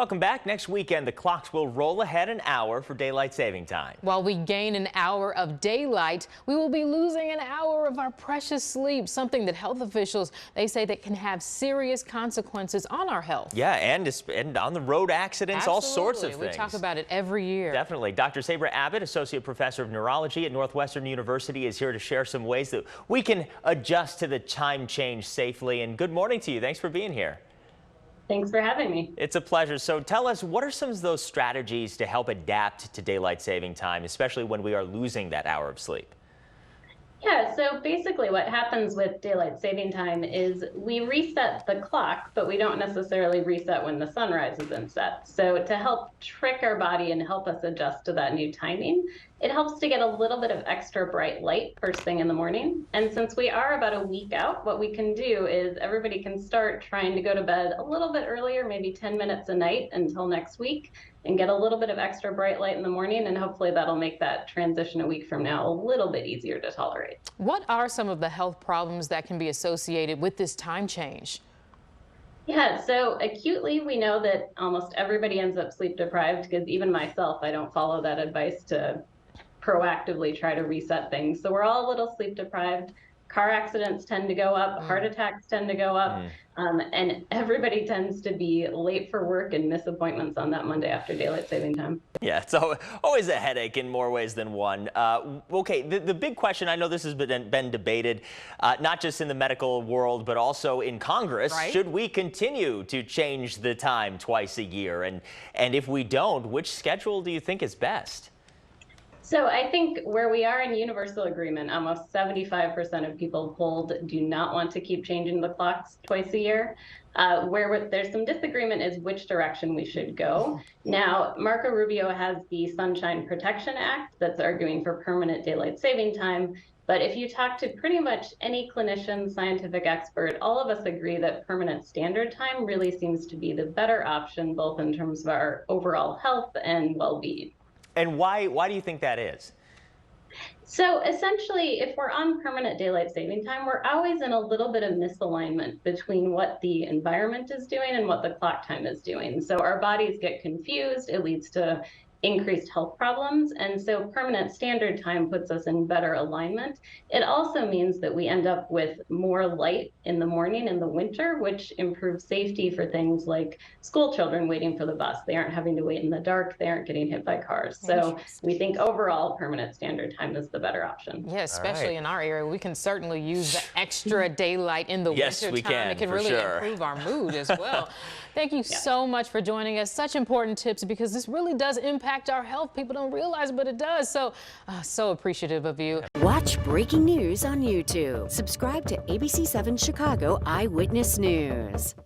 Welcome back. Next weekend, the clocks will roll ahead an hour for daylight saving time. While we gain an hour of daylight, we will be losing an hour of our precious sleep, something that health officials, they say that can have serious consequences on our health. Yeah, and on the road accidents, Absolutely. all sorts of things. We talk about it every year. Definitely. Dr. Sabra Abbott, Associate Professor of Neurology at Northwestern University, is here to share some ways that we can adjust to the time change safely. And good morning to you. Thanks for being here. Thanks for having me. It's a pleasure. So tell us, what are some of those strategies to help adapt to daylight saving time, especially when we are losing that hour of sleep? Yeah, so basically what happens with daylight saving time is we reset the clock, but we don't necessarily reset when the sun rises and sets. So to help trick our body and help us adjust to that new timing, it helps to get a little bit of extra bright light first thing in the morning. And since we are about a week out, what we can do is everybody can start trying to go to bed a little bit earlier, maybe 10 minutes a night until next week, and get a little bit of extra bright light in the morning, and hopefully that'll make that transition a week from now a little bit easier to tolerate. What are some of the health problems that can be associated with this time change? Yeah, so acutely, we know that almost everybody ends up sleep deprived, because even myself, I don't follow that advice to proactively try to reset things. So we're all a little sleep deprived. Car accidents tend to go up, heart attacks tend to go up, and everybody tends to be late for work and miss appointments on that Monday after daylight saving time. Yeah, it's always a headache in more ways than one. Okay, the big question, I know this has been debated, not just in the medical world, but also in Congress. Right. Should we continue to change the time twice a year? And if we don't, which schedule do you think is best? So I think where we are in universal agreement, almost 75% of people polled do not want to keep changing the clocks twice a year. Where there's some disagreement is which direction we should go. Now, Marco Rubio has the Sunshine Protection Act that's arguing for permanent daylight saving time. But if you talk to pretty much any clinician, scientific expert, all of us agree that permanent standard time really seems to be the better option, both in terms of our overall health and well-being. And why do you think that is? So essentially, if we're on permanent daylight saving time, we're always in a little bit of misalignment between what the environment is doing and what the clock time is doing. So our bodies get confused. It leads to increased health problems. And so permanent standard time puts us in better alignment. It also means that we end up with more light in the morning in the winter, which improves safety for things like school children waiting for the bus. They aren't having to wait in the dark. They aren't getting hit by cars. So we think overall permanent standard time is the better option. Yeah, especially in our area, we can certainly use the extra daylight in the Yes, winter we time. can, It can for really sure. improve our mood as well. Thank you so much for joining us. Such important tips, because this really does impact our health. People don't realize, but it does. So, so appreciative of you. Watch breaking news on YouTube. Subscribe to ABC7 Chicago Eyewitness News.